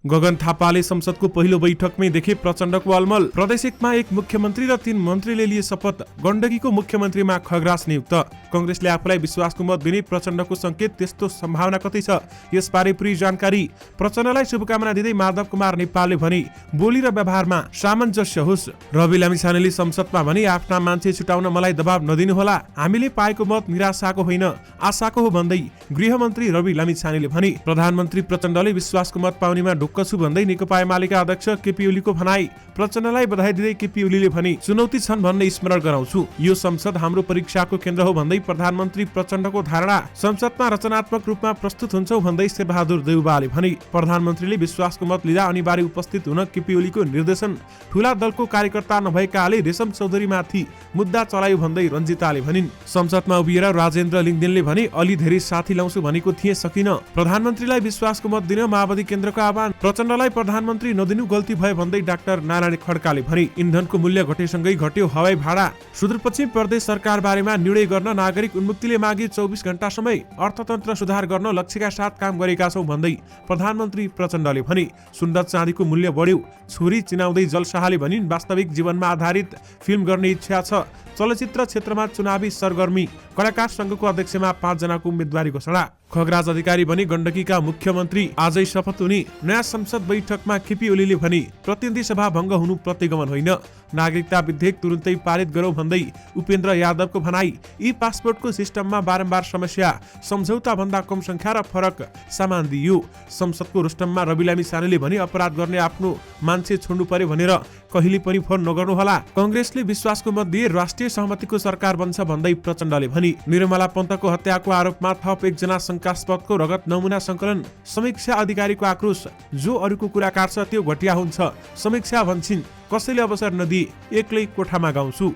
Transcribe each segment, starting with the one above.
गगन थापाले संसदको पहिलो बैठकमै देखे प्रचण्डको अलमल। प्रदेश 1 मा 1 मुख्यमन्त्री र 3 मन्त्रीले लिए शपथ। गण्डकीको मुख्यमन्त्रीमा खगराज नियुक्त। कांग्रेसले आफूलाई विश्वासको मत दिने प्रचण्डको संकेत, त्यस्तो सम्भावना कतै छ? यसबारे पूरी जानकारी। प्रचण्डलाई शुभकामना दिँदै माधव कुमार नेपालले भने बोली र व्यवहारमा सामञ्जस्य होस्। रवि लामिछानेले संसदमा भने आफ्ना मान्छे छुटाउन मलाई दबाब नदिनुहोला, हामीले पाएको मत निराशाको होइन आशाको हो भन्दै गृहमन्त्री रवि लामिछानेले भने। प्रधानमन्त्री प्रचण्डले विश्वासको मत पाउनेमा ढुक्क छु भन्दै नेकपा एमालेका अध्यक्ष केपी ओलीको भनाई। प्रचण्डलाई बधाई दिँदै केपी ओलीले भने चुनौती छन् भन्ने स्मरण गराउँछु, यो संसद हाम्रो परीक्षाको केन्द्र हो भन्दै प्रधानमन्त्री प्रचण्डको धारणा। संसदमा रचनात्मक रूपमा प्रस्तुत हुन्छौ भन्दै शेरबहादुर देउवाले भने। प्रधानमन्त्रीले विश्वासको मत लिँदा अनिवार्य उपस्थित हुन केपी ओलीको निर्देशन। ठूला दलको कार्यकर्ता नभएकाले रेशम चौधरीमाथि मुद्दा चलायो भन्दै रञ्जिताले भनिन्। संसदमा उभिएर राजेन्द्र लिङदेनले भने अलि धेरै साथी ल्याउँछु भनेको थिए, सकिन। प्रधानमन्त्रीलाई विश्वासको मत दिन माओवादी केन्द्रको आह्वान। प्रचण्डलाई प्रधानमन्त्री नदिनु गल्ती भयो भन्दै डाक्टर नारायण खड्काले भने। इन्धनको मूल्य घटेसँगै घट्यो हवाई भाडा। सुदूरपश्चिम प्रदेश सरकार बारेमा निर्णय गर्न नागरिक उन्मुक्तिले मागे 24 घण्टा समय। अर्थतन्त्र सुधार गर्न लक्ष्यका साथ काम गरेका छौं भन्दै प्रधानमन्त्री प्रचण्डले भने। सुन्दर चाँदीको मूल्य बढ्यो, छोरी चिनाउँदै जलशाहले भनिन्। वास्तविक जीवनमा आधारित फिल्म गर्ने इच्छा छ। चलचित्र क्षेत्रमा चुनावी सरगर्मी। कलाकार संघको अध्यक्षमा 5 जनाको उम्मेदवारी घोषणा। खगराज अधिकारी भनी गण्डकीका मुख्यमन्त्री आजै शपथ हुने। नयाँ संसद बैठकमा केपी ओलीले भने प्रतिनिधि सभा भङ्ग हुनु प्रतिगमन होइन, नागरिकता विधेयक तुरुन्तै पारित गरौँ भन्दै उपेन्द्र यादवको भनाई। ई पासपोर्टको सिस्टममा बारम्बार समस्या, सम्झौता भन्दा कम संख्या र फरक सामान दिइयो। संसदको रुस्टममा रवि लामिछानेले भने अपराध गर्ने आफ्नो मान्छे छोड्नु पर्यो भनेर कहिले पनि फोन नगर्नुहोला। कांग्रेसले विश्वासको मत दिए राष्ट्रिय सहमतिको सरकार बन्छ भन्दै प्रचण्डले भने। निर्मला पन्तको हत्याको आरोपमा थप 1 जना शंकास्पदको रगत नमुना संकलन। समीक्षा अधिकारीको आक्रोश। जो अरूको कुरा काट्छ त्यो घटिया हुन्छ, समीक्षा भन्छन्। कसैले अवसर नदिए एक्लै कोठामा गाउँछु।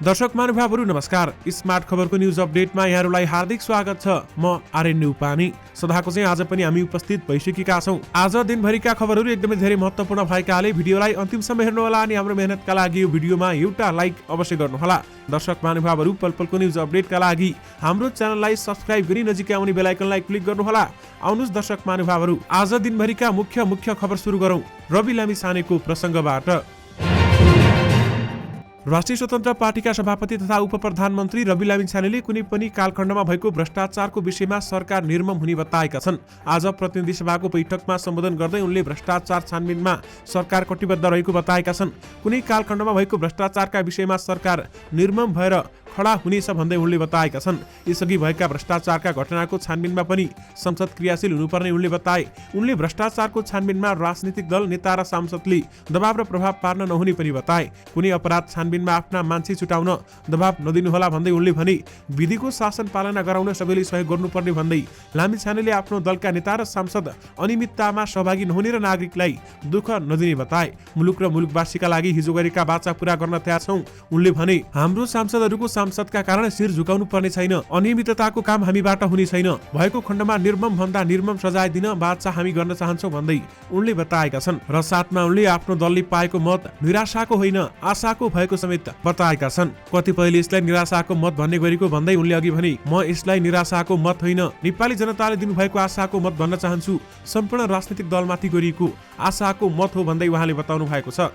दर्शक महानुभावहरू नमस्कार। स्मार्ट खबरको न्यूज अपडेटमा यहाँहरूलाई हार्दिक स्वागत छ। म आर्यन उपानी। सदाको चाहिँ आज पनि हामी उपस्थित भइसकेका छौं। आज दिनभरिका खबरहरू एकदमै धेरै महत्त्वपूर्ण भएकाले भिडियोलाई अन्तिमसम्म हेर्नुहोला अनि हाम्रो मेहनतका लागि यो भिडियोमा एउटा लाइक अवश्य गर्नुहोला। दर्शक महानुभावहरू पलपलको न्यूज अपडेटका लागि हाम्रो च्यानललाई सब्स्क्राइब गरी नजिकै आउने बेल आइकनलाई क्लिक गर्नुहोला। आउनुस् दर्शक महानुभावहरू आज दिनभरिका मुख्य खबर सुरु गरौं रवि लामिछानेको प्रसंगबाट। राष्ट्रिय स्वतन्त्र पार्टीका सभापति तथा उपप्रधानमन्त्री रवि लामिछानेले कुनै पनि कालखण्डमा भएको भ्रष्टाचारको विषयमा सरकार निर्मम हुने बताएका छन्। आज प्रतिनिधि सभाको बैठकमा सम्बोधन गर्दै उनले भ्रष्टाचार छानबिनमा सरकार कटिबद्ध रहेको बताएका छन्। कुनै कालखण्डमा भएको भ्रष्टाचारका विषयमा सरकार निर्मम भएर खडा हुनेछ भन्दै उनले बताएका छन्। यसअघि भएका भ्रष्टाचारका घटनाको छानबिनमा पनि संसद क्रियाशील हुनुपर्ने उनले बताए। उनले भ्रष्टाचारको छानबिनमा राजनीतिक दल, नेता र सांसदले दबाव र प्रभाव पार्न नहुने पनि बताए। कुनै अपराध छानबिनमा आफ्ना मान्छे छुटाउन दबाव नदिनुहोला भन्दै उनले भने। विधिको शासन पालना गराउन सबैले सहयोग गर्नुपर्ने भन्दै लामिछानेले आफ्नो दलका नेता र सांसद अनियमिततामा सहभागी नहुने र नागरिकलाई दुःख नदिने बताए। मुलुक र मुलुकवासीका लागि हिजो गरेका बाचा पूरा गर्न तयार छौं उनले भने। हाम्रो सांसदहरूको संसदका कारण शिर झुकाउनु पर्ने छैन। अनियमितताको काम हामीबाट हुने छैन। भएको खण्डमा निर्मम भन्दा निर्मम सजाय दिन बाचा हामी गर्न चाहन्छौं भन्दै उनले बताएका छन्। र साथमा उनले आफ्नो दलले पाएको मत निराशाको होइन आशाको भएको समेत बताएका छन्। कतिपयले यसलाई निराशाको मत भन्ने गरेको भन्दै उनले अघि भने म यसलाई निराशाको मत होइन, नेपाली जनताले दिनुभएको आशाको मत भन्न चाहन्छु। सम्पूर्ण राजनीतिक दलमाथि गरिएको आशाको मत हो भन्दै उहाँले बताउनु भएको छ।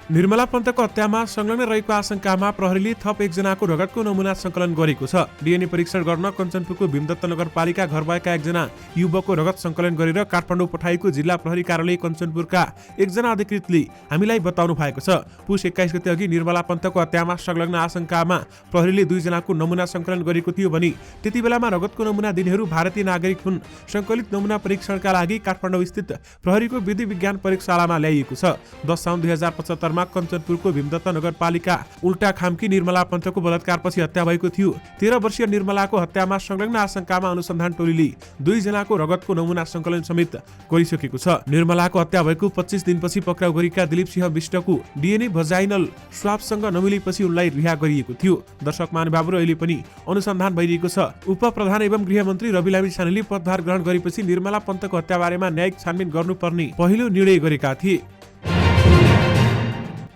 निर्मला पन्तको हत्यामा संलग्न रहेको आशंकामा प्रहरीले थप 1 जनाको रगतको नमुना संकलन गरेको छ। डीएनए परीक्षण गर्न कञ्चनपुरको भीमदत्त नगरपालिका घर भएका 1 जना युवकको रगत संकलन गरेर काठमाडौँ पठाएको जिल्ला प्रहरी कार्यालय कञ्चनपुरका 1 जना अधिकृतले हामीलाई बताउनु भएको छ। पुस 21 गते अघि निर्मला पन्तको हत्यामा संलग्न आशंकामा प्रहरीले 2 जनाको नमुना संकलन गरेको थियो भने त्यति बेलामा रगतको नमुना दिनेहरू भारतीय नागरिक हुन्। संकलित नमुना परीक्षणका लागि काठमाडौँ स्थित प्रहरीको विधि विज्ञान प्रयोगशालामा ल्याइएको छ। 10 साउन 2075 कञ्चनपुरको भीमदत्त नगरपालिका उल्टा खामकी निर्मला पन्तको बलात्कारपछि हत्या भएको थियो। 13 वर्षीय निर्मलाको हत्यामा संलग्न आशंकामा अनुसन्धान टोलीले 2 जनाको रगतको नमुना संकलन समेत गरिसकेको छ। निर्मलाको हत्या भएको 25 दिनपछि पक्राउ गरेका दिलीप सिंह विष्टको डीएनए भजाइनल स्वाबसँग नमिलेपछि उनलाई रिहा गरिएको थियो। दर्शक महानुभावहरू अहिले पनि अनुसन्धान भइरहेको छ। उपप्रधान एवं गृहमन्त्री रवि लामिछानेले पदभार ग्रहण गरेपछि निर्मला पन्तको हत्याबारेमा न्यायिक छानबिन गर्नुपर्ने पहिलो निर्णय गरेका थिए।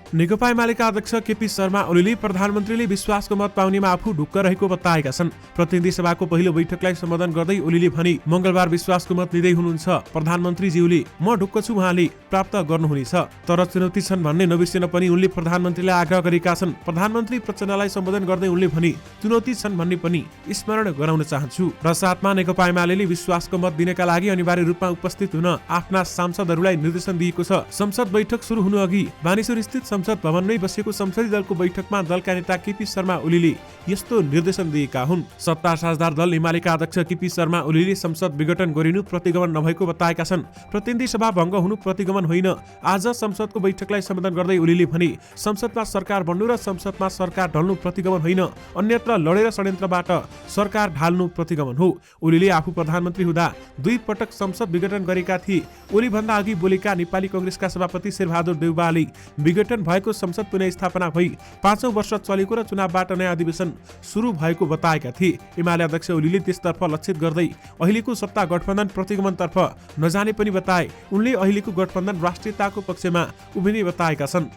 नेकपा एमालेका अध्यक्ष केपी शर्मा ओलीले प्रधानमन्त्रीले विश्वासको मत पाउनेमा आफू ढुक्क रहेको बताएका छन्। प्रतिनिधि सभाको पहिलो बैठकलाई सम्बोधन गर्दै ओलीले भने मंगलबार विश्वासको मत लिँदै हुनुहुन्छ प्रधानमन्त्रीज्यूले, म ढुक्क छु, उहाँले प्राप्त गर्नुहुनेछ, तर चुनौती छन् भन्ने नबिर्सिन पनि उनले प्रधानमन्त्रीलाई आग्रह गरेका छन्। प्रधानमन्त्री प्रचण्डलाई सम्बोधन गर्दै उनले भने चुनौती छन् भन्ने पनि स्मरण गराउन चाहन्छु। र साथमा नेकपा एमालेले विश्वासको मत दिनका लागि अनिवार्य रूपमा उपस्थित हुन आफ्ना सांसदहरूलाई निर्देशन दिएको छ। संसद बैठक सुरु हुनु अघि बानेश्वर स्थित संसद भवनमै बसेको संसदीय दलको बैठकमा दलका नेता केपी शर्मा ओलीले यस्तो निर्देशन दिएका हुन्। सत्ता साझेदार दल एमालेका अध्यक्ष केपी शर्मा ओलीले संसद विघटन गरिनु प्रतिगमन नभएको बताएका छन्। प्रतिनिधि सभा भङ्ग हुनु प्रतिगमन होइन। आज संसदको बैठकलाई सम्बोधन गर्दै ओलीले भने संसदमा सरकार बन्नु र संसदमा सरकार ढल्नु प्रतिगमन होइन, अन्यत्र लडेर षड्यन्त्रबाट सरकार ढाल्नु प्रतिगमन हो। ओलीले आफू प्रधानमन्त्री हुँदा 2 पटक संसद विघटन गरेका थिए। ओली भन्दा अघि बोलेका नेपाली कांग्रेसका सभापति शेरबहादुर देउवाले विघटन भएको संसद पुनः स्थापना भई 5औं वर्ष चलेको र चुनावबाट नयाँ अधिवेशन सुरु भएको बताएका थिए। एमाले अध्यक्ष ओलीले त्यसतर्फ लक्षित गर्दै अहिलेको सत्ता गठबन्धन प्रतिगमनतर्फ नजाने पनि बताए। उनले अहिलेको गठबन्धन राष्ट्रियताको पक्षमा उभिने बताएका छन्।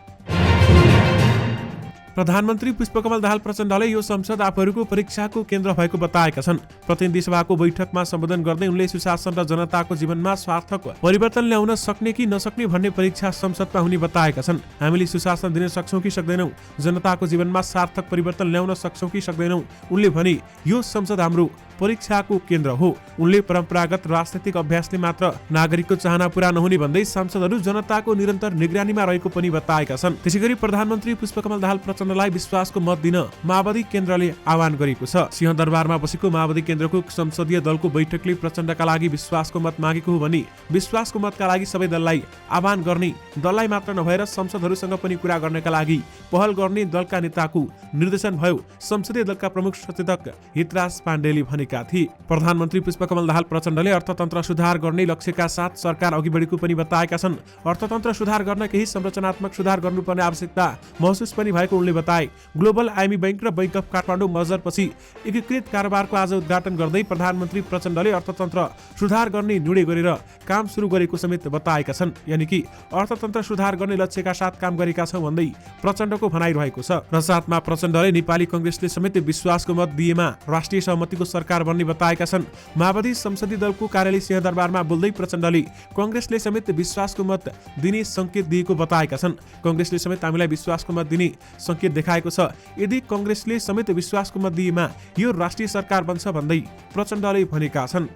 प्रधानमन्त्री पुष्पकमल दाहाल प्रचण्डले यो संसद आफूहरूको परीक्षाको केन्द्र भएको बताएका छन्। प्रतिनिधि सभाको बैठकमा सम्बोधन गर्दै उनले सुशासन र जनताको जीवनमा सार्थक परिवर्तन ल्याउन सक्ने कि नसक्ने भन्ने परीक्षा संसदमा हुने बताएका छन्। हामीले सुशासन दिन सक्छौं कि सक्दैनौं, जनताको जीवनमा सार्थक परिवर्तन ल्याउन सक्छौं कि सक्दैनौं। उनले भने यो संसद हाम्रो परीक्षाको केन्द्र हो। उनले परम्परागत राजनीतिक अभ्यासले मात्र नागरिकको चाहना पूरा नहुने भन्दै सांसदहरू जनताको निरन्तर निगरानीमा रहेको पनि बताएका छन्। त्यसैगरी प्रधानमन्त्री पुष्पकमल दाहाल प्रचण्डलाई विश्वासको मत दिन माओवादी केन्द्रले आह्वान गरेको छ। सिंहदरबारमा बसेको माओवादी केन्द्रको संसदीय दलको बैठकले प्रचण्डका लागि विश्वासको मत मागेको हो भने विश्वासको मतका लागि सबै दललाई आह्वान गर्ने, दललाई मात्र नभएर संसदहरूसँग पनि कुरा गर्नका लागि पहल गर्ने दलका नेताको निर्देशन भयो, संसदीय दलका प्रमुख सचेतक हितराज पाण्डेले भनेका थिए। प्रधानमन्त्री पुष्पकमल दाहाल प्रचण्डले अर्थतन्त्र सुधार गर्ने लक्ष्यका साथ सरकार अघि बढेको पनि बताएका छन्। अर्थतन्त्र सुधार गर्न केही संरचनात्मक सुधार गर्नुपर्ने आवश्यकता महसुस पनि भएको उनले बताए। ग्लोबल आइएमई बैंक र बैंक अफ काठमाडौँ मर्जरपछि एकीकृत कारोबारको आज उद्घाटन गर्दै प्रधानमन्त्री प्रचण्डले अर्थतन्त्र सुधार गर्ने निर्णय गरेर काम सुरु गरेको समेत बताएका छन्। यानि कि अर्थतन्त्र सुधार गर्ने लक्ष्यका साथ काम गरेका छौं भन्दै प्रचण्डको भनाइरहेको छ। र साथमा प्रचण्डले नेपाली कांग्रेसले समेत विश्वासको मत दिएमा राष्ट्रिय सहमतिको सरकार बन्ने बताएका छन्। माओवादी संसदीय दलको कार्यालय सिंहदरबारमा बोल्दै प्रचण्डले कांग्रेसले समेत विश्वासको मत दिने संकेत दिएको बताएका छन्। कांग्रेसले समेत हामीलाई विश्वासको मत दिने संकेत देखाएको छ। यदि कांग्रेसले समेत विश्वासको मत दिएमा यो राष्ट्रिय सरकार बन्छ भन्दै प्रचण्डले भनेका छन्।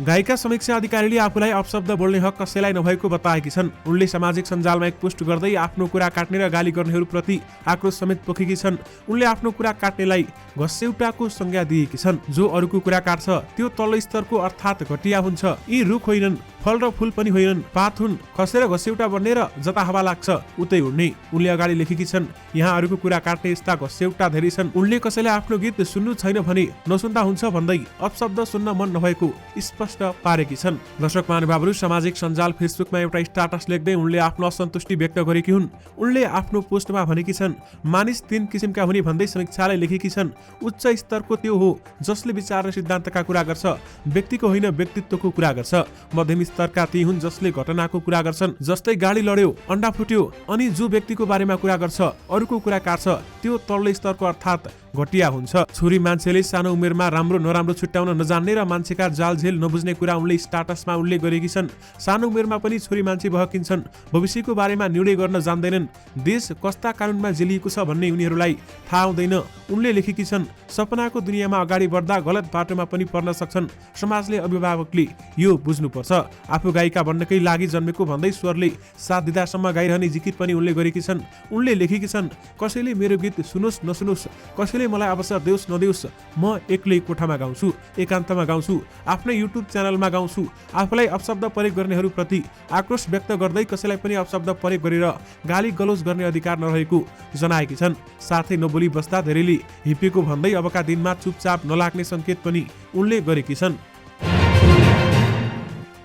गायिका समीक्षा अधिकारीले आफूलाई अपशब्द बोल्ने हक कसैलाई नभएको बताएकी छन्। उनले सामाजिक सञ्जालमा एक पोस्ट गर्दै आफ्नो कुरा काट्ने र गाली गर्नेहरूप्रति आक्रोश समेत पोखेकी छन्। उनले आफ्नो कुरा काट्नेलाई घस्यौटाको संज्ञा दिएकी छन्। जो अरूको कुरा काट्छ त्यो तल्लो स्तरको अर्थात् घटिया हुन्छ। यी रुख होइनन्, फल र फूल पनि होइनन्, पात हुन्, खसेर घस्यौटा बन्ने र जता हावा लाग्छ उतै उड्ने। उनले अगाडि लेखेकी छन्, यहाँ अरूको कुरा काट्ने यस्ता घस्यौटा धेरै छन्। उनले कसैलाई आफ्नो गीत सुन्नु छैन भने नसुन्दा हुन्छ भन्दै अपशब्द सुन्न मन नभएको स्पष्ट पारेकी छन्। दर्शक महानुभावहरू, सामाजिक सञ्जाल फेसबुकमा एउटा स्टाटस लेख्दै उनले आफ्नो असन्तुष्टि व्यक्त गरेकी हुन्। उनले आफ्नो पोस्टमा भनेकी छन्, मानिस 3 किसिमका हुने भन्दै समीक्षाले लेखेकी छन्। उच्च स्तरको त्यो हो जसले विचार र सिद्धान्तका कुरा गर्छ, व्यक्तिको होइन व्यक्तित्वको कुरा गर्छ। मध्यम स्तरका ती हुन् जसले घटनाको कुरा गर्छन्, जस्तै गाडी लड्यो, अन्डा फुट्यो, अनि जो व्यक्तिको बारेमा कुरा गर्छ, अरूको कुरा काट्छ, त्यो तल्लो स्तरको अर्थात् घटिया हुन्छ। छोरी मान्छेले सानो उमेरमा राम्रो नराम्रो छुट्याउन नजान्ने र मान्छेका जालझेल नबुझ्ने कुरा उनले स्टाटसमा उल्लेख गरेकी छन्। सानो उमेरमा पनि छोरी मान्छे बहकिन्छन्, भविष्यको बारेमा निर्णय गर्न जान्दैनन्, देश कस्ता कानुनमा जेलिएको छ भन्ने उनीहरूलाई थाहा हुँदैन। उनले लेखेकी छन्, सपनाको दुनियाँमा अगाडि बढ्दा गलत बाटोमा पनि पर्न सक्छन्। समाजले, अभिभावकले यो बुझ्नुपर्छ। आफू गायिका बन्नकै लागि जन्मेको भन्दै स्वरले साथ दिँदासम्म गाइरहने जिकिर पनि उनले गरेकी छन्। उनले लेखेकी छन्, कसैले मेरो गीत सुनोस् नसुनोस्, कसैले मलाई अवसर देउस् नदेउस्, म एक्लै कोठामा गाउँछु, एकान्तमा गाउँछु, आफ्नै युट्युब च्यानलमा गाउँछु। आफूलाई अपशब्द प्रयोग गर्नेहरूप्रति आक्रोश व्यक्त गर्दै कसैलाई पनि अपशब्द प्रयोग गरेर गाली गलौज गर्ने अधिकार नरहेको जनाएकी छन्। साथै नबोली बस्दा धेरैले हिपेको भन्दै अबका दिनमा चुपचाप नलाग्ने संकेत पनि उनले गरेकी छन्।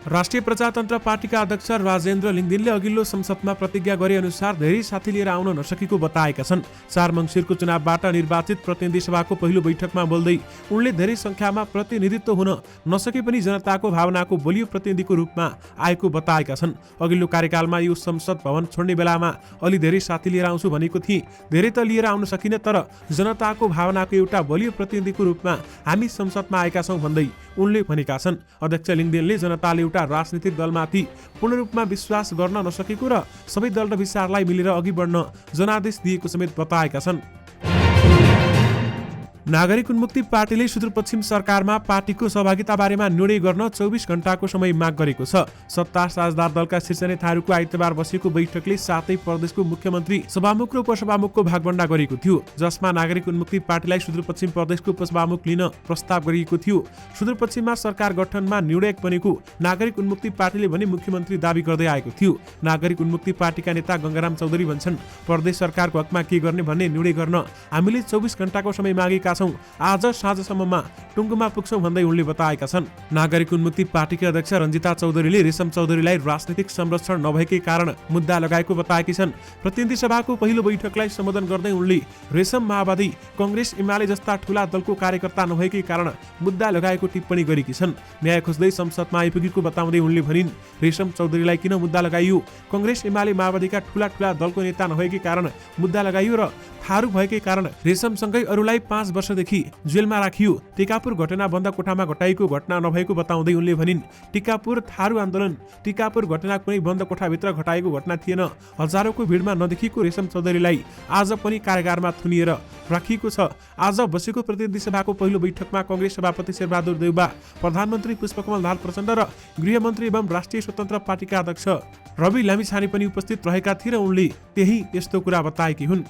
राष्ट्रिय प्रजातन्त्र पार्टीका अध्यक्ष राजेन्द्र लिङदेनले अघिल्लो संसदमा प्रतिज्ञा गरे अनुसार धेरै साथी लिएर आउन नसकेको बताएका छन्। 4 मङ्सिरको चुनावबाट निर्वाचित प्रतिनिधि सभाको पहिलो बैठकमा बोल्दै उनले धेरै संख्यामा प्रतिनिधित्व हुन नसके पनि जनताको भावनाको बलियो प्रतिनिधिको रूपमा आएको बताएका छन्। अघिल्लो कार्यकालमा यो संसद भवन छोड्ने बेलामा अलि धेरै साथी लिएर आउँछु भनेको थिएँ, धेरै त लिएर आउन सकिन, तर जनताको भावनाको एउटा बलियो प्रतिनिधिको रूपमा हामी संसदमा आएका छौँ भन्दै उनले भनेका छन्। अध्यक्ष लिङदेनले जनताले एउटा राजनीतिक दलमाथि पूर्ण रूपमा विश्वास गर्न नसकेको र सबै दल र विचारलाई मिलेर अघि बढ्न जनादेश दिएको समेत बताएका छन्। नागरिक उन्मुक्ति पार्टीले सुदूरपश्चिम सरकारमा पार्टीको सहभागिता बारेमा निर्णय गर्न 24 घण्टाको समय माग गरेको छ। सत्ता साझेदार दलका शीर्ष नेताहरूको आइतबार बसेको बैठकले सातै प्रदेशको मुख्यमन्त्री, सभामुख र उपसभामुखको भागभण्डा गरेको थियो, जसमा नागरिक उन्मुक्ति पार्टीलाई सुदूरपश्चिम प्रदेशको उपसभामुख लिन प्रस्ताव गरिएको थियो। सुदूरपश्चिममा सरकार गठनमा निर्णायक बनेको नागरिक उन्मुक्ति पार्टीले भने मुख्यमन्त्री दाबी गर्दै आएको थियो। नागरिक उन्मुक्ति पार्टीका नेता गंगाराम चौधरी भन्छन्, प्रदेश सरकारको हकमा के गर्ने भन्ने निर्णय गर्न हामीले 24 घण्टाको समय मागेका छौं, आज साँझसम्ममा टुङ्गोमा पुग्छौं भन्दै उनले बताएका छन्। नागरिक उन्मुक्ति पार्टीकी अध्यक्ष रञ्जिता चौधरीले रेशम चौधरीलाई राजनीतिक संरक्षण नभएकै कारण मुद्दा लगाएको बताएकी छन्। प्रतिनिधि सभाको पहिलो बैठकलाई सम्बोधन गर्दै उनले रेशम माओवादी, कांग्रेस, एमाले जस्ता ठूला दलको कार्यकर्ता नभएकै कारण मुद्दा लगाएको टिप्पणी गरेकी छन्। न्याय खोज्दै संसदमा आइपुगेको बताउँदै उनले भनिन्, रेशम चौधरीलाई किन मुद्दा लगाइयो? कांग्रेस, एमाले, माओवादीका ठूला दलको नेता नभएकै कारण मुद्दा लगाइयो र थारू भएकै कारण रेशमसँगै अरूलाई 5 वर्षदेखि जेलमा राखियो। टिकापुर घटना बन्द कोठामा घटाइएको घटना नभएको बताउँदै उनले भनिन्, टिकापुर थारू आन्दोलन, टिकापुर घटना कुनै बन्द कोठाभित्र घटाएको घटना थिएन। हजारौंको भिडमा नदेखिएको रेशम चौधरीलाई आज पनि कारागारमा थुनिएर राखिएको छ। आज बसेको प्रतिनिधि सभाको पहिलो बैठकमा कांग्रेस सभापति शेरबहादुर देउबा, प्रधानमन्त्री पुष्पकमल दाहाल प्रचण्ड र गृहमन्त्री एवं राष्ट्रिय स्वतन्त्र पार्टीका अध्यक्ष रवि लामिछाने पनि उपस्थित रहेका थिए र उनले त्यही यस्तो कुरा बताएकी हुन्।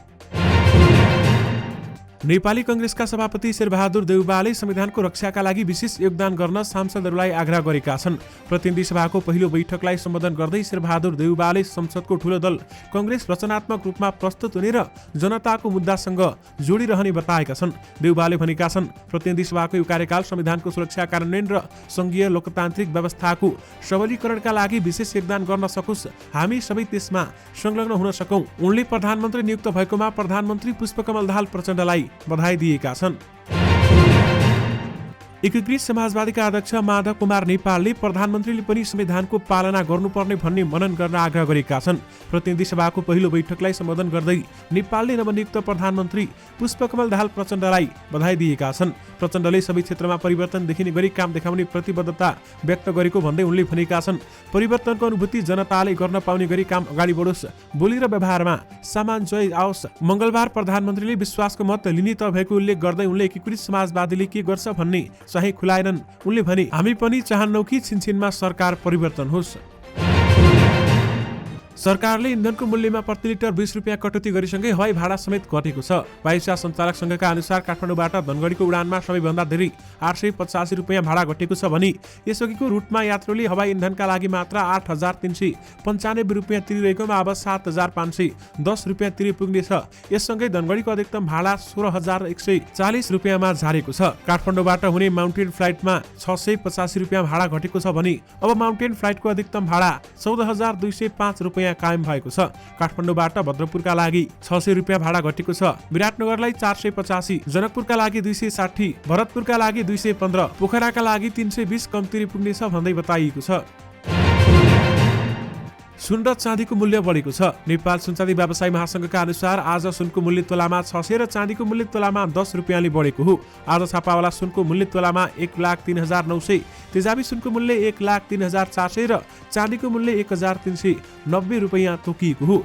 नेपाली कांग्रेसका सभापति शेरबहादुर देउबाले संविधानको रक्षाका लागि विशेष योगदान गर्न सांसदहरूलाई आग्रह गरेका छन्। प्रतिनिधि सभाको पहिलो बैठकलाई सम्बोधन गर्दै शेरबहादुर देउबाले संसदको ठूलो दल कांग्रेस रचनात्मक रूपमा प्रस्तुत हुने र जनताको मुद्दासँग जोडिरहने बताएका छन्। देउबाले भनेका छन्, प्रतिनिधि सभाको यो कार्यकाल संविधानको सुरक्षा, कार्यान्वयन र संघीय लोकतान्त्रिक व्यवस्थाको सबलीकरणका लागि विशेष योगदान गर्न सकोस्, हामी सबै त्यसमा संलग्न हुन सकौं। उनले प्रधानमन्त्री नियुक्त भएकोमा प्रधानमन्त्री पुष्पकमल दाहाल प्रचण्डलाई बधाई दिएका छन्। एकीकृत समाजवादीका अध्यक्ष माधव कुमार नेपालले प्रधानमन्त्रीले पनि संविधानको पालना गर्नुपर्ने भन्ने मनन गर्न आग्रह गरेका छन्। प्रतिनिधि सभाको पहिलो बैठकलाई सम्बोधन गर्दै नेपालले नवनियुक्त प्रधानमन्त्री पुष्पकमल दाहाल प्रचण्डलाई बधाई दिएका छन्। प्रचण्डले सबै क्षेत्रमा परिवर्तन देखिने गरी काम देखाउने प्रतिबद्धता व्यक्त गरेको भन्दै उनले भनेका छन्, परिवर्तनको अनुभूति जनताले गर्न पाउने गरी काम अगाडि बढोस्, बोली र व्यवहारमा सामञ्जस्य आओस्। मंगलबार प्रधानमन्त्रीले विश्वासको मत लिने त भएको उल्लेख गर्दै उनले एकीकृत समाजवादीले के गर्छ भन्ने चाहिँ खुलाएनन्। उनले भने, हामी पनि चाहन्नौ कि छिनछिनमा सरकार परिवर्तन होस्। सरकारले इन्धनको मूल्यमा प्रति लिटर 20 रुपियाँ कटौती गरेसँगै हवाई भाडा समेत घटेको छ। वायुसेवा सञ्चालक संघका अनुसार काठमाडौँबाट धनगढीको उडानमा सबैभन्दा धेरै 885 रुपियाँ भाडा घटेको छ भने यसअघिको रुटमा यात्रुले हवाई इन्धनका लागि मात्र 8,395 रुपियाँ तिरिरहेकोमा अब 7,510 रुपियाँ तिरे पुग्नेछ। यससँगै धनगढीको अधिकतम भाडा 16,140 रुपियाँमा झारेको छ। काठमाडौँबाट हुने माउन्टेन फ्लाइटमा 685 रुपियाँ भाडा घटेको छ भने अब माउन्टेन फ्लाइटको अधिकतम भाडा 14,205 रुपियाँ कायम भएको छ। काठमाडौँबाट भद्रपुरका लागि 600 रुपियाँ भाडा घटेको छ। विराटनगरलाई 485, जनकपुरका लागि 260, भरतपुरका लागि 215, पोखराका लागि 320 कम तिरे पुग्नेछ भन्दै बताइएको छ। सुन र चाँदीको मूल्य बढेको छ। नेपाल सुनचाँदी व्यवसायी महासंघका अनुसार आज सुनको मूल्य तोलामा 600 र चाँदीको मूल्य तोलामा 10 रुपियाँले बढेको हो। आज छापावाला सुनको मूल्य तोलामा 1,03,900, तेजाबी सुनको मूल्य 1,03,400 र चाँदीको मूल्य 1,390 रुपियाँ तोकिएको हो।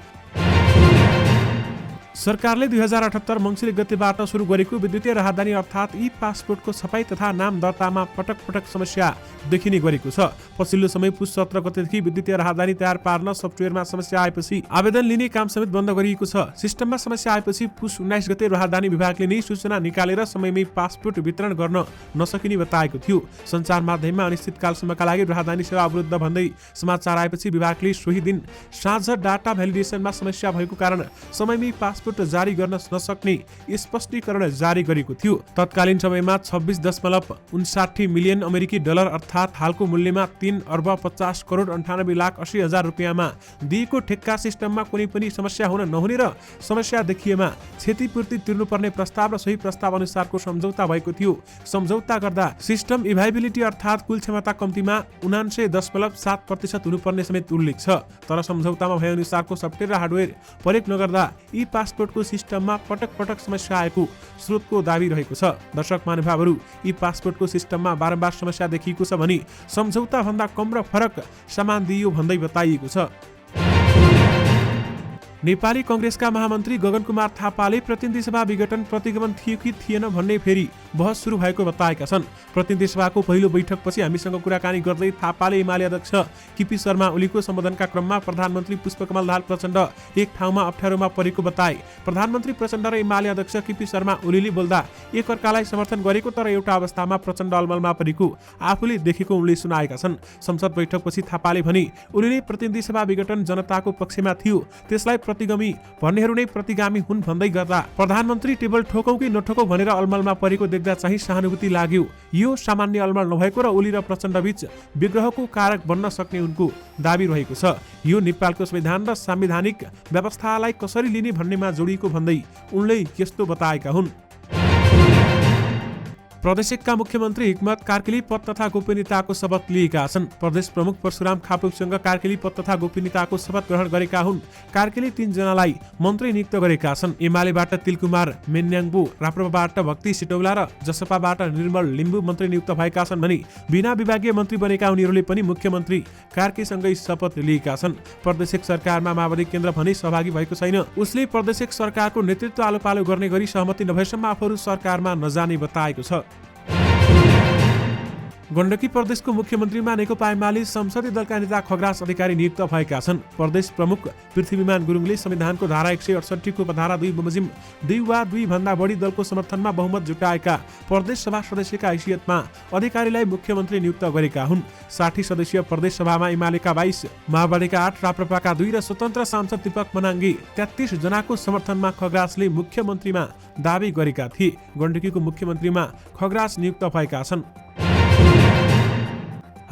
सरकारले 2078 मङ्सिर गतेबाट सुरु गरेको विद्युतीय राहदानी अर्थात् ई पासपोर्टको छपाई तथा नाम दर्तामा पटक पटक समस्या देखिने गरेको छ। पछिल्लो समय पुस 17 गतेदेखि विद्युतीय राहदानी तयार पार्न सफ्टवेयरमा समस्या आएपछि आवेदन लिने काम समेत बन्द गरिएको छ। सिस्टममा समस्या आएपछि पुस 19 गते राहदानी विभागले नै सूचना निकालेर समयमै पासपोर्ट वितरण गर्न नसकिने बताएको थियो। सञ्चार माध्यममा अनिश्चितकालसम्मका लागि राहदानी सेवा अवरुद्ध भन्दै समाचार आएपछि विभागले सोही दिन साँझ डाटा भ्यालिडेसनमा समस्या भएको कारण समयमै पासपोर्ट पासपोर्ट जारी गर्न नसक्ने स्पष्टीकरण जारी गरेको थियो। तत्कालीन समयमा 26.59 मिलियन अमेरिकी डलर अर्थात् हालको मूल्यमा 3,50,98,80,000 रुपियाँमा दिएको ठेक्का सिस्टममा कुनै पनि समस्या हुन नहुने र समस्या देखिएमा क्षतिपूर्ति तिर्नुपर्ने प्रस्ताव र सही प्रस्ताव अनुसारको सम्झौता भएको थियो। सम्झौता गर्दा सिस्टम इभाइबिलिटी अर्थात् कुल क्षमता कम्तीमा 79.7% हुनुपर्ने समेत उल्लेख छ। तर सम्झौतामा भए अनुसारको सफ्टवेयर र हार्डवेयर प्रयोग नगर्दा ई पासपोर्टको सिस्टममा पटक पटक समस्या आएको स्रोतको दाबी रहेको छ। दर्शक महानुभावहरू, ई पासपोर्टको सिस्टममा बारम्बार समस्या देखिएको छ भने सम्झौता भन्दा कम र फरक सामान दिइयो भन्दै बताइएको छ। नेपाली कंग्रेसका महामन्त्री गगन कुमार थापाले प्रतिनिधि सभा विघटन प्रतिगमन थियो कि थिएन भन्ने फेरि बहस सुरु भएको बताएका छन्। प्रतिनिधि सभाको पहिलो बैठकपछि हामीसँग कुराकानी गर्दै थापाले एमाले अध्यक्ष केपी शर्मा ओलीको सम्बोधनका क्रममा प्रधानमन्त्री पुष्पकमल दाहाल प्रचण्ड एक ठाउँमा अप्ठ्यारोमा परेको बताए। प्रधानमन्त्री प्रचण्ड र एमाले अध्यक्ष केपी शर्मा ओलीले बोल्दा एकअर्कालाई समर्थन गरेको तर एउटा अवस्थामा प्रचण्ड अलमलमा परेको आफूले देखेको उनले सुनाएका छन्। संसद बैठकपछि थापाले भने ओलीले प्रतिनिधि सभा विघटन जनताको पक्षमा थियो, त्यसलाई प्रतिगमी भन्नेहरू नै प्रतिगामी हुन् भन्दै गर्दा प्रधानमन्त्री टेबल ठोकौ कि नठोकौ भनेर अलमलमा परेको देख्दा चाहिँ सहानुभूति लाग्यो। यो सामान्य अलमल नभएको र ओली र प्रचण्ड बीच विग्रहको कारक बन्न सक्ने उनको दाबी रहेको छ। यो नेपालको संविधान र सांविधानिक व्यवस्थालाई कसरी लिने भन्नेमा जोडिएको भन्दै उनले यस्तो बताएका हुन्। प्रदेश एकका मुख्यमन्त्री हिक्मत कार्कीले पद तथा गोपनीयताको शपथ लिएका छन्। प्रदेश प्रमुख परशुराम खापुङसँग कार्कीले पद तथा गोपनीयताको शपथ ग्रहण गरेका हुन्। कार्कीले 3 जनालाई मन्त्री नियुक्त गरेका छन्। एमालेबाट तिलकुमार मेन्याङबो, राप्रपाबाट भक्ति सिटौला र जसपाबाट निर्मल लिम्बू मन्त्री नियुक्त भएका छन् भने बिना विभागीय मन्त्री बनेका उनीहरूले पनि मुख्यमन्त्री कार्कीसँगै शपथ लिएका छन्। प्रदेशिक सरकारमा माओवादी केन्द्र भने सहभागी भएको छैन। उसले प्रदेशिक सरकारको नेतृत्व आलोपालो गर्ने गरी सहमति नभएसम्म आफूहरू सरकारमा नजाने बताएको छ। गण्डकी प्रदेशको मुख्यमन्त्रीमा नेकपा एमाले संसदीय दलका नेता खगराज अधिकारी नियुक्त भएका छन्। प्रदेश प्रमुख पृथ्वीमान गुरुङले संविधानको धारा 168 को धारा 2 बमोजिम 2 वा 2 भन्दा बढी दलको समर्थनमा बहुमत जुटाएका प्रदेश सभा सदस्यका हैसियतमा अधिकारीलाई मुख्यमन्त्री नियुक्त गरेका हुन्। 60 सदस्यीय प्रदेश सभामा एमालेका 22, माओवादीका 8, राप्रपाका 2 र स्वतन्त्र सांसद दीपक मनाङ्गे 33 जनाको समर्थनमा खगराजले मुख्यमन्त्रीमा दावी गरेका थिए। गण्डकीको मुख्यमन्त्रीमा खगराज नियुक्त भएका छन्।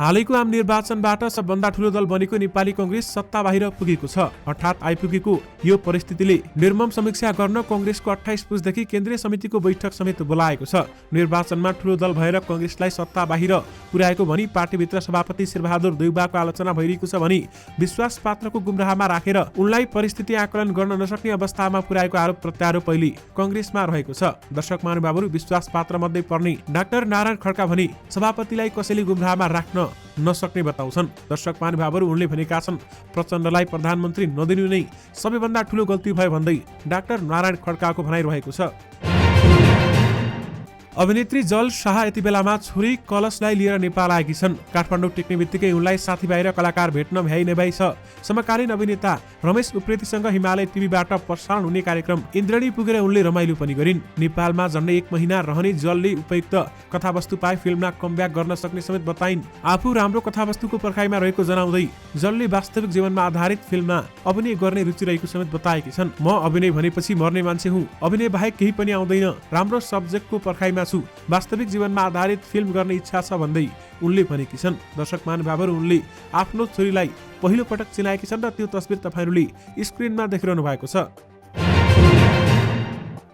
हालैको आम निर्वाचनबाट सबभन्दा ठूलो दल बनेको नेपाली कंग्रेस सत्ता बाहिर पुगेको छ। हठात आइपुगेको यो परिस्थितिले निर्मम समीक्षा गर्न कंग्रेसको 28 पुसदेखि केन्द्रीय समितिको बैठक समेत बोलाएको छ। निर्वाचनमा ठूलो दल भएर कंग्रेसलाई सत्ता बाहिर पुर्याएको भनी पार्टीभित्र सभापति शेरबहादुर देउबाको आलोचना भइरहेको छ भने विश्वास पात्रको गुमराहमा राखेर उनलाई परिस्थिति आकलन गर्न नसक्ने अवस्थामा पुर्याएको आरोप प्रत्यारोप अहिले कंग्रेसमा रहेको छ। दर्शक महानुभावहरू, विश्वास पात्र मध्ये पर्ने डाक्टर नारायण खड्का भने सभापतिलाई कसैले गुमराहमा राख्न नसक्ने बताउँछन्। दर्शक महानुभावहरू, उनले भनेका छन् प्रचण्डलाई प्रधानमन्त्री नदिनु नै सबैभन्दा ठूलो गल्ती भयो भन्दै डाक्टर नारायण खड्काको भनाइरहेको छ। अभिनेत्री जल शाह यति बेलामा छोरी कलशलाई लिएर नेपाल आएकी छन्। काठमाडौँ टेक्ने बित्तिकै उनलाई साथीभाइ र कलाकार भेट्न भ्याइ नभ्याइ छ। समकालीन अभिनेता रमेश उप्रेतीसँग हिमालय टिभीबाट प्रसारण हुने कार्यक्रम इन्द्रणी पुगेर उनले रमाइलो पनि गरिन्। नेपालमा झन्डै 1 महिना रहने जलले उपयुक्त कथावस्तु पाए फिल्ममा कमब्याक गर्न सक्ने समेत बताइन्। आफू राम्रो कथावस्तुको पर्खाइमा रहेको जनाउँदै जलले वास्तविक जीवनमा आधारित फिल्ममा अभिनय गर्ने रुचि रहेको समेत बताएकी छन्। म अभिनय भनेपछि मर्ने मान्छे हुँ, अभिनय बाहेक केही पनि आउँदैन, राम्रो सब्जेक्टको पर्खाइमा छु, वास्तविक जीवनमा आधारित फिल्म गर्ने इच्छा छ भन्दै उनले भनेकी छन्। दर्शक महानुभावहरू, उनले आफ्नो छोरीलाई पहिलो पटक चिनाएकी छन् र त्यो तस्बिर तपाईहरूले स्क्रिनमा देखिरहनु भएको छ।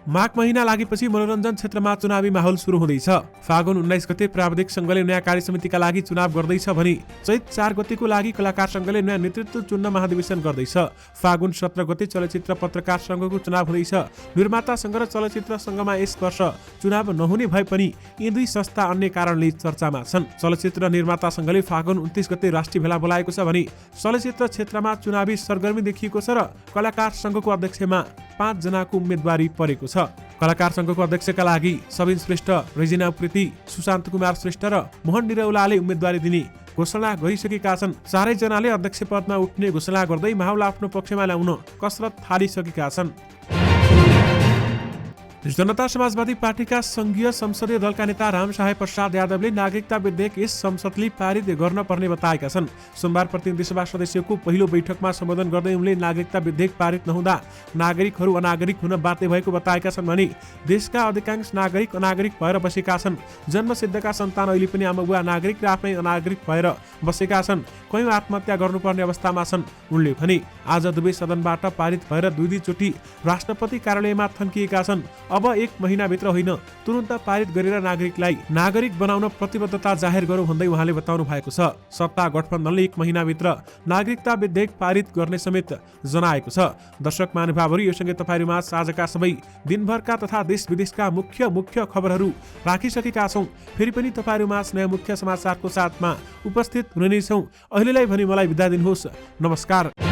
माघ महिना लागेपछि मनोरञ्जन क्षेत्रमा चुनावी माहौल सुरु हुँदैछ। फागुन 19 गते प्राविधिक संघले नयाँ कार्यसमितिका लागि चुनाव गर्दैछ भने चैत 4 गतेको लागि कलाकार संघले नयाँ नेतृत्व चुन्न महाधिवेशन गर्दैछ। फागुन 17 गते चलचित्र पत्रकार संघको चुनाव हुँदैछ। निर्माता संघ र चलचित्र संघमा यस वर्ष चुनाव नहुने भए पनि यी दुई संस्था अन्य कारणले चर्चामा छन्। चलचित्र निर्माता संघले फागुन 29 गते राष्ट्रिय भेला बोलाएको छ भने चलचित्र क्षेत्रमा चुनावी सरगर्मी देखिएको छ र कलाकार संघको अध्यक्षमा 5 जनाको उम्मेदवारी परेको छ। कलाकार संघको अध्यक्षका लागि सबिन श्रेष्ठ, रेजिना उप्रेती, सुशान्त कुमार श्रेष्ठ र मोहन निरौलाले उम्मेदवारी दिने घोषणा गरिसकेका छन्। चारै जनाले अध्यक्ष पदमा उठ्ने घोषणा गर्दै माहौल आफ्नो पक्षमा ल्याउन कसरत थालिसकेका छन्। जनता समाजवादी पार्टीका संघीय संसदीय दलका नेता रामसाहेब प्रसाद यादवले नागरिकता विधेयक यस संसदले पारित गर्न पर्ने बताएका छन्। सोमबार प्रतिनिधि सभा सदस्यको पहिलो बैठकमा सम्बोधन गर्दै उनले नागरिकता विधेयक पारित नहुँदा नागरिकहरू अनागरिक हुन बाध्य भएको बताएका छन् भने देशका अधिकांश नागरिक अनागरिक भएर बसेका छन्। जन्मसिद्धका सन्तान अहिले पनि आमाबुवा नागरिक र आफ्नै अनागरिक भएर बसेका छन्। कयौं आत्महत्या गर्नुपर्ने अवस्थामा छन्। उनले भने आज दुवै सदनबाट पारित भएर दुई चोटि राष्ट्रपति कार्यालयमा थन्किएका छन्। अब 1 महिनाभित्र होइन, तुरुन्त पारित गरेर नागरिकलाई नागरिक बनाउन प्रतिबद्धता जाहेर गरौँ भन्दै उहाँले बताउनु भएको छ। सत्ता गठबन्धनले 1 महिनाभित्र नागरिकता विधेयक पारित गर्ने समेत जनाएको छ। दर्शक महानुभावहरू, यो सँगै तपाईँहरूमा आजका सबै दिनभरका तथा देश विदेशका मुख्य खबरहरू राखिसकेका छौँ। फेरि पनि तपाईँहरूमा नयाँ मुख्य समाचारको साथमा उपस्थित हुने नै छौँ। अहिलेलाई भने मलाई बिदा दिनुहोस्। नमस्कार।